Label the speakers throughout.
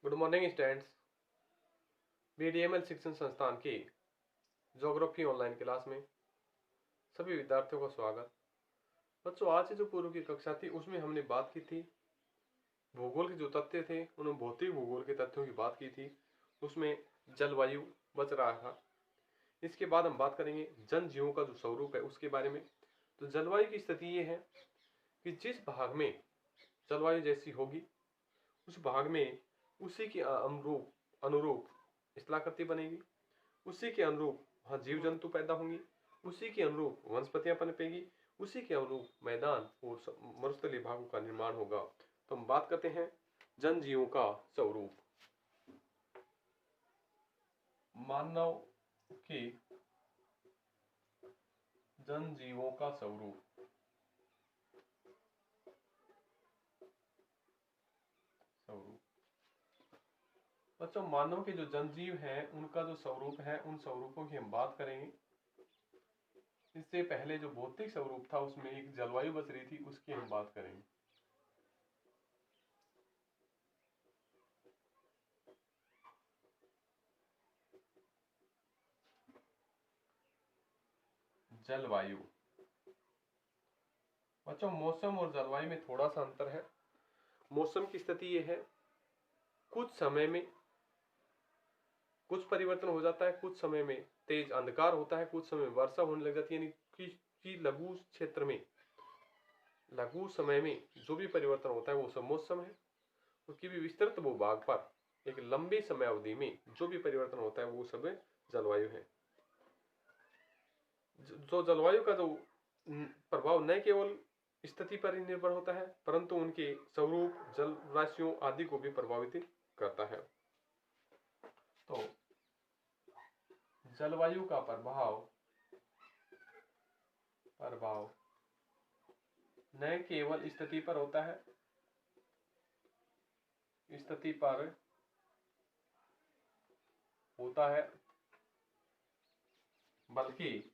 Speaker 1: Good morning students. बीडीएमएल शिक्षण संस्थान की ज्योग्राफी ऑनलाइन क्लास में सभी विद्यार्थियों का स्वागत। बच्चों, आज से जो पूर्व की कक्षा थी उसमें हमने बात की थी भूगोल के जो तथ्य थे, उन्होंने भौतिक भूगोल के तथ्यों की बात की थी। उसमें जलवायु बच रहा था। इसके बाद हम बात करेंगे जनजीवों का जो स्वरूप है उसके बारे में। तो जलवायु की स्थिति ये है कि जिस भाग में जलवायु जैसी होगी उस भाग में उसी के अनुरूप अनुरूप स्थलाकृति बनेगी, उसी के अनुरूप वहाँ जीव जंतु पैदा होंगी, उसी के अनुरूप वनस्पतियां पनपेगी, उसी के अनुरूप मैदान और मरुस्थलीय भागों का निर्माण होगा। तो हम बात करते हैं जनजीवों का स्वरूप। मानव के जनजीवों का स्वरूप। बच्चों, मानव के जो जनजीव हैं उनका जो स्वरूप है उन स्वरूपों की हम बात करेंगे। इससे पहले जो भौतिक स्वरूप था उसमें एक जलवायु बच रही थी, उसकी हम बात करेंगे। जलवायु। बच्चों, मौसम और जलवायु में थोड़ा सा अंतर है। मौसम की स्थिति यह है, कुछ समय में कुछ परिवर्तन हो जाता है, कुछ समय में तेज अंधकार होता है, कुछ समय वर्षा होने लग जाती है। यानी कि लघु क्षेत्र में लघु समय में जो भी परिवर्तन होता है वो सब मौसम है। उसकी भी विस्तृत भूभाग पर एक लंबी समय अवधि में जो भी परिवर्तन होता है वो सब जलवायु है। जो जलवायु का जो प्रभाव न केवल स्थिति पर ही निर्भर होता है परंतु उनके स्वरूप, जल राशियों आदि को भी प्रभावित करता है। तो जलवायु का प्रभाव न केवल स्थिति पर होता है, स्थिति पर होता है, बल्कि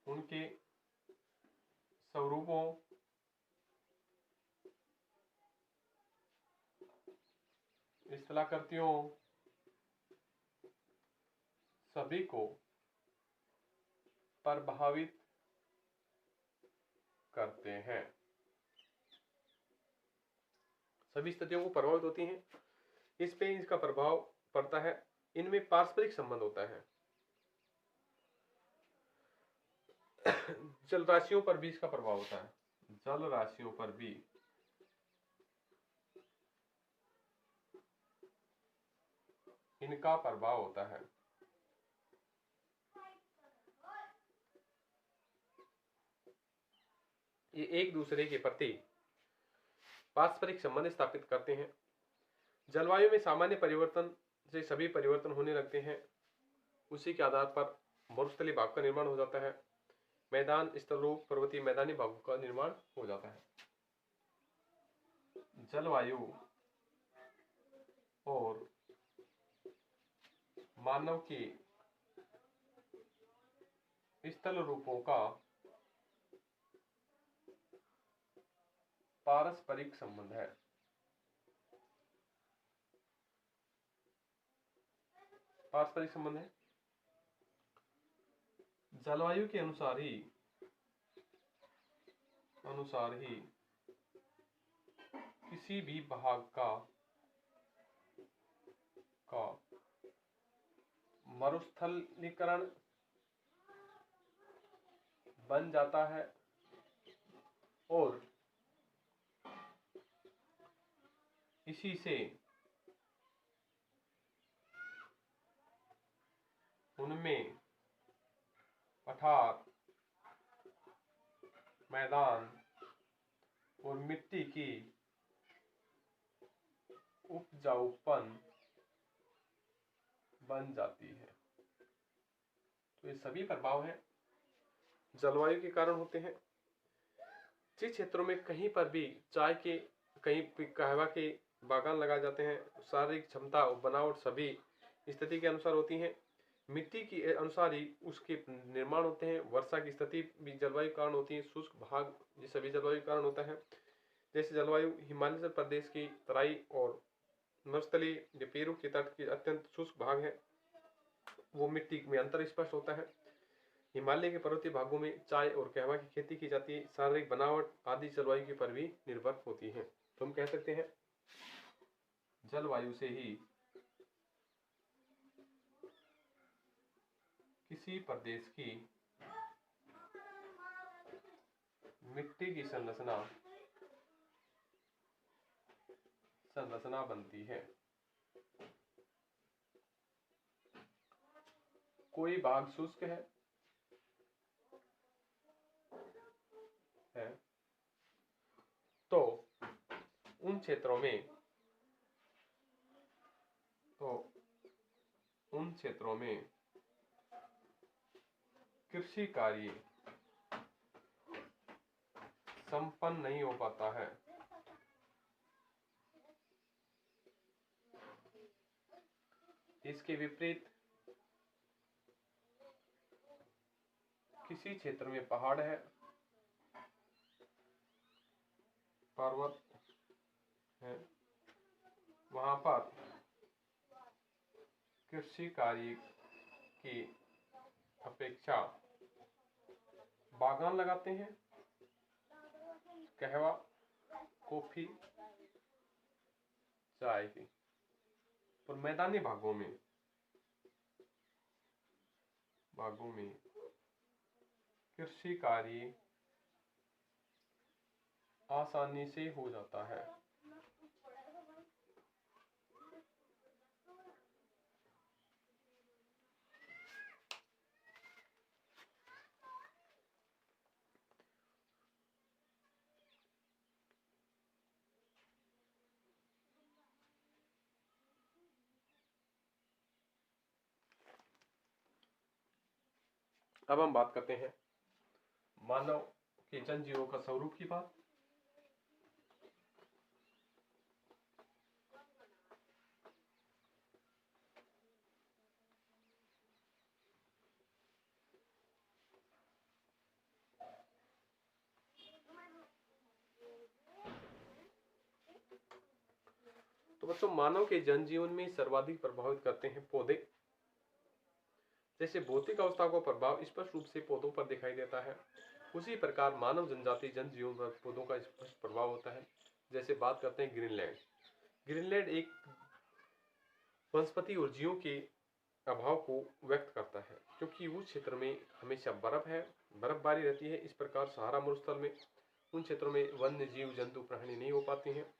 Speaker 1: उनके स्वरूपों, स्थलाकृतियों सभी को प्रभावित करते हैं। सभी स्थितियों को प्रभावित होती हैं, इस पे इसका प्रभाव पड़ता है। इनमें पारस्परिक संबंध होता है। जल राशियों पर भी इसका प्रभाव होता है। जल राशियों पर भी इनका प्रभाव होता है। ये एक दूसरे के प्रति पारस्परिक संबंध स्थापित करते हैं। जलवायु में सामान्य परिवर्तन से सभी परिवर्तन होने लगते हैं। उसी के आधार पर मरुस्थलीय भाग का निर्माण हो जाता है, मैदान, स्थलरूप, पर्वतीय, मैदानी भागों का निर्माण हो जाता है। जलवायु और मानव के स्थल रूपों का पारस्परिक संबंध है। पारस्परिक संबंध है। जलवायु के अनुसार ही किसी भी भाग का मरुस्थलीकरण बन जाता है और इसी से उनमें पठार, मैदान और मिट्टी की उपजाऊपन बन जाती है। तो ये सभी प्रभाव हैं जलवायु के कारण होते हैं। जिस क्षेत्रों में कहीं पर भी चाय के, कहीं कहवा के बागान लगाए जाते हैं, शारीरिक क्षमता और बनावट सभी स्थिति के अनुसार होती हैं। मिट्टी के अनुसार ही उसके निर्माण होते हैं। वर्षा की स्थिति भी जलवायु कारण होती है। शुष्क भाग ये सभी जलवायु कारण होता है। जैसे जलवायु हिमाचल प्रदेश की तराई और मरुस्थलीय या पेरू के तट के अत्यंत शुष्क भाग है, वो मिट्टी में अंतर स्पष्ट होता है। हिमालय के पर्वतीय भागों में चाय और कहवा की खेती की जाती है। शारीरिक बनावट आदि जलवायु के पर भी निर्भर होती है। तो हम कह सकते हैं जलवायु से ही किसी प्रदेश की मिट्टी की संरचना बनती है। कोई भाग शुष्क है तो उन क्षेत्रों में कृषि कार्य संपन्न नहीं हो पाता है। इसके विपरीत किसी क्षेत्र में पहाड़ है, पर्वत है, वहां पर कृषि कार्य की अपेक्षा बागान लगाते हैं, कहवा, कॉफी, चाय की। और मैदानी भागों में कृषि कार्य आसानी से हो जाता है। अब हम बात करते हैं मानव के जनजीवों का स्वरूप की बात। तो बच्चों, मानव के जनजीवन में सर्वाधिक प्रभावित करते हैं पौधे। जैसे भौतिक अवस्था को प्रभाव स्पष्ट रूप से पौधों पर दिखाई देता है, उसी प्रकार मानव जनजाति जनजीवन पर पौधों का स्पष्ट प्रभाव होता है। जैसे बात करते हैं ग्रीनलैंड। ग्रीनलैंड एक वनस्पति और जीवों के अभाव को व्यक्त करता है, क्योंकि उस क्षेत्र में हमेशा बर्फबारी रहती है। इस प्रकार सहारा मरुस्थल में उन क्षेत्रों में वन्य जीव जंतु प्राणी नहीं हो पाते हैं।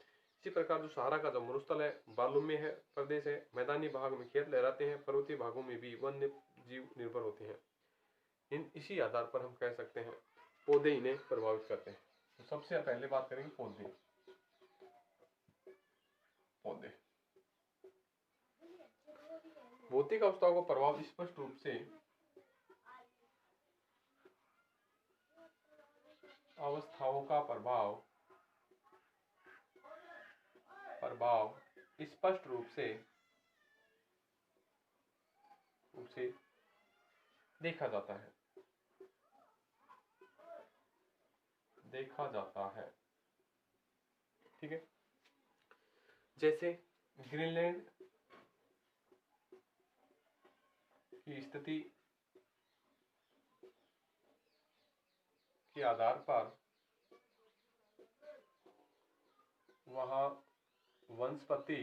Speaker 1: इसी प्रकार जो सहारा का जो मरुस्थल है, बालू में है प्रदेश है, मैदानी भाग में खेत लहराते हैं, पर्वतीय भागों में भी वन्य जीव निर्भर होते हैं। इसी आधार पर हम कह सकते हैं पौधे इन्हें प्रभावित करते हैं। तो सबसे पहले बात करेंगे पौधे। भौतिक अवस्थाओं को प्रभाव स्पष्ट रूप से अवस्थाओं का प्रभाव स्पष्ट रूप से देखा जाता है। ठीक है। जैसे ग्रीनलैंड की स्थिति के आधार पर वहां वनस्पति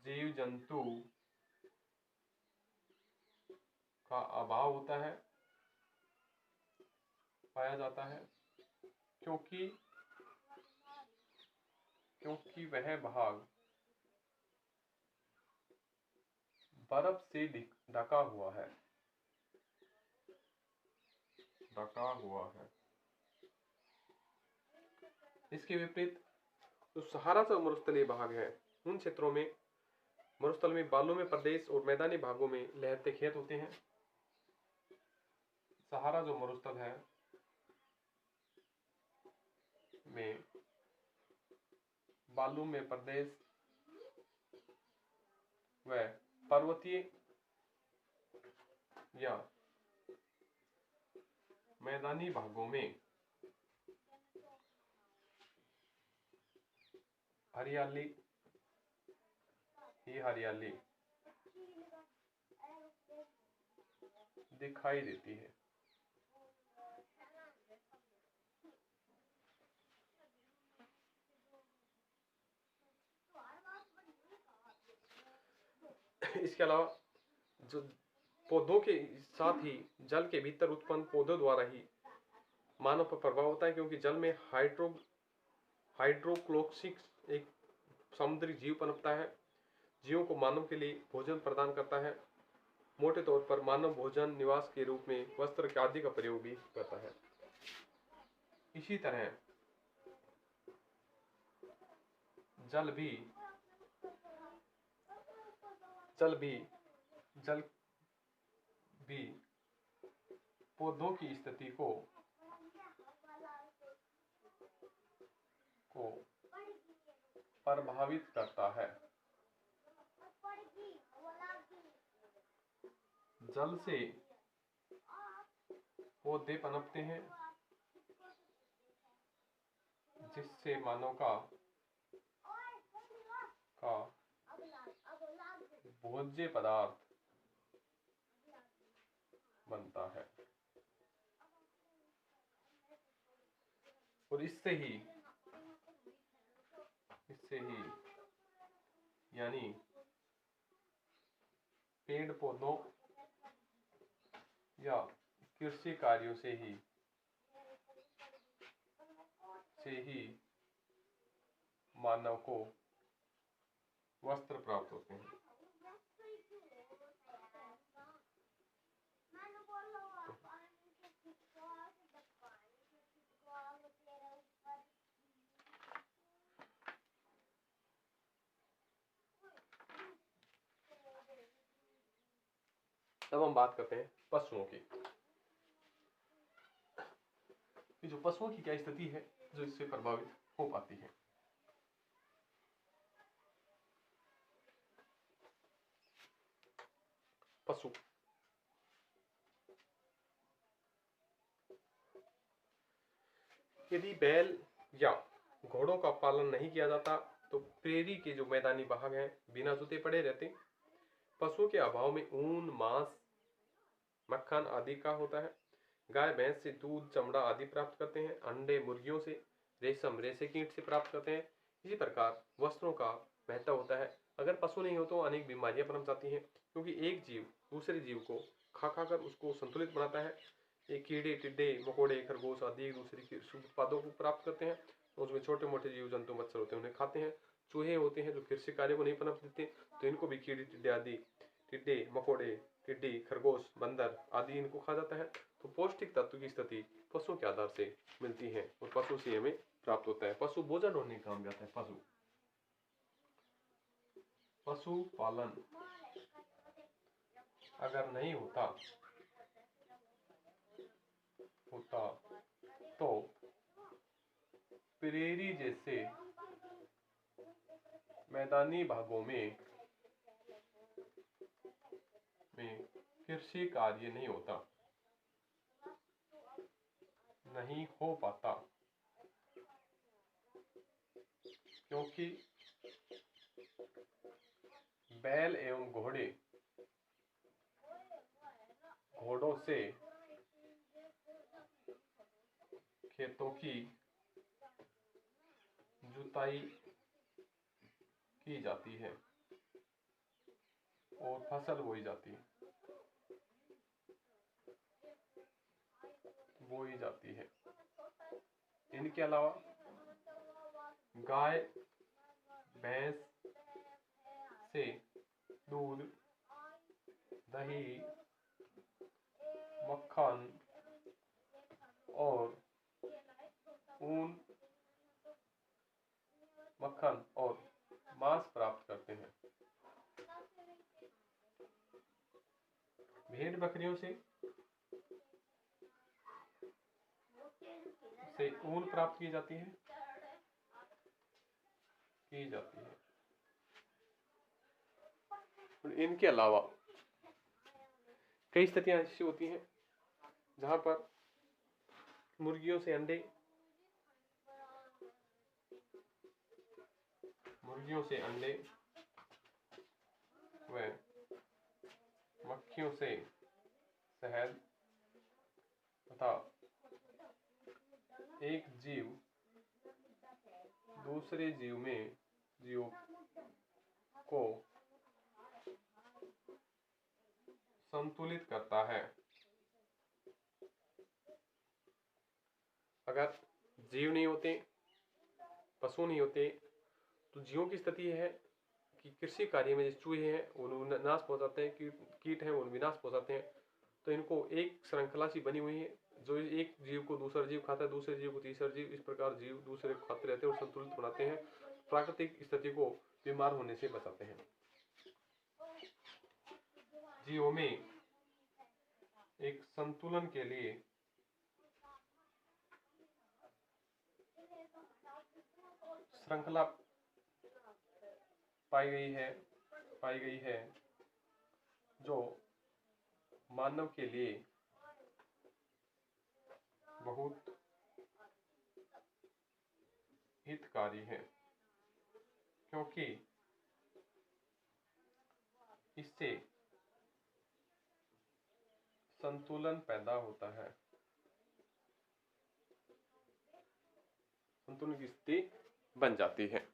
Speaker 1: जीव जंतु का अभाव होता है, पाया जाता है, क्योंकि वह भाग बर्फ से ढका हुआ है। इसके विपरीत जो सहारा का मरुस्थलीय भाग है, उन क्षेत्रों में मरुस्थल में बालू में प्रदेश और मैदानी भागों में लहरते खेत होते हैं। सहारा जो मरुस्थल है में बालू में प्रदेश व पर्वतीय या मैदानी भागों में हरियाली ही हरियाली दिखाई देती है। इसके अलावा जो पौधों के साथ ही जल के भीतर उत्पन्न पौधों द्वारा ही मानव पर प्रभाव होता है, क्योंकि जल में हाइड्रोक्लोक्सिक एक समुद्री जीव पनपता है। जीवों को मानव के लिए भोजन प्रदान करता है। मोटे तौर पर मानव भोजन निवास के रूप में वस्त्र आदि का प्रयोग भी करता है। इसी तरह जल भी जल भी जल भी पौधों की स्थिति को प्रभावित करता है। जल से पौधे पनपते हैं, जिससे मानव का भोज्य पदार्थ बनता है। और इससे ही यानी पेड़ पौधों या कृषि कार्यों से ही मानव को वस्त्र प्राप्त होते हैं। अब हम बात करते हैं पशुओं की। कि जो पशुओं की क्या स्थिति है जो इससे प्रभावित हो पाती है। पशु यदि बैल या घोड़ों का पालन नहीं किया जाता तो प्रेरी के जो मैदानी भाग हैं बिना जुते पड़े रहते। पशुओं के अभाव में ऊन, मांस, मक्खन आदि का होता है। गाय भैंस से दूध, चमड़ा आदि प्राप्त करते हैं। अंडे मुर्गियों से, रेशम रेशे कीट से प्राप्त करते हैं। इसी प्रकार वस्त्रों का महत्व होता है। अगर पशु नहीं हो तो अनेक बीमारियां पनप जाती हैं, क्योंकि एक जीव दूसरे जीव को खा कर उसको संतुलित बनाता है। ये कीड़े, टिड्डे, मकोड़े, खरगोश आदि एक दूसरे के उत्पादों को प्राप्त करते हैं। उसमें छोटे मोटे जीव जंतु, मच्छर होते हैं, उन्हें खाते हैं। चूहे होते हैं जो कृषि कार्य को नहीं पनप देते, तो इनको भी कीड़े, टिड्डे आदि, टिड्डे, मकोड़े, टिड्डी, खरगोश, बंदर आदि इनको खा जाता है। तो पौष्टिक तत्व की स्थिति पशु के आधार से मिलती है और पशु से हमें प्राप्त होता है। पशु बोझा ढोने का काम करता है। पशु पालन अगर नहीं होता तो प्रेरी जैसे मैदानी भागों में कृषि कार्य नहीं हो पाता, क्योंकि बैल एवं घोड़ों से खेतों की जुताई की जाती है और फसल बोई जाती है। इनके अलावा गाय भैंस से दूध, दही, मक्खन और मांस प्राप्त करते हैं। भेड़ बकरियों से ऊन प्राप्त की जाती है। इनके अलावा कई स्थितियां ऐसी होती हैं जहां पर मुर्गियों से अंडे, मुर्गियों से अंडे व मक्खियों से शहद तथा एक जीव दूसरे जीव को संतुलित करता है। अगर जीव नहीं होते, पशु नहीं होते, तो जीवों की स्थिति है कि कृषि कार्य में जो चूहे हैं वो नाश पहुंचाते हैं, कीट हैं वो विनाश पहुंचाते हैं। तो इनको एक श्रृंखला सी बनी हुई है, जो एक जीव को दूसरा जीव खाता है, दूसरे जीव को तीसरा जीव, इस प्रकार जीव दूसरे को खाते रहते हैं और संतुलित बनाते हैं, प्राकृतिक स्थिति को बीमार होने से बचाते हैं। जीवों में एक संतुलन के लिए श्रृंखला पाई गई है जो मानव के लिए बहुत हितकारी है, क्योंकि इससे संतुलन पैदा होता है, संतुलन की स्थिति बन जाती है।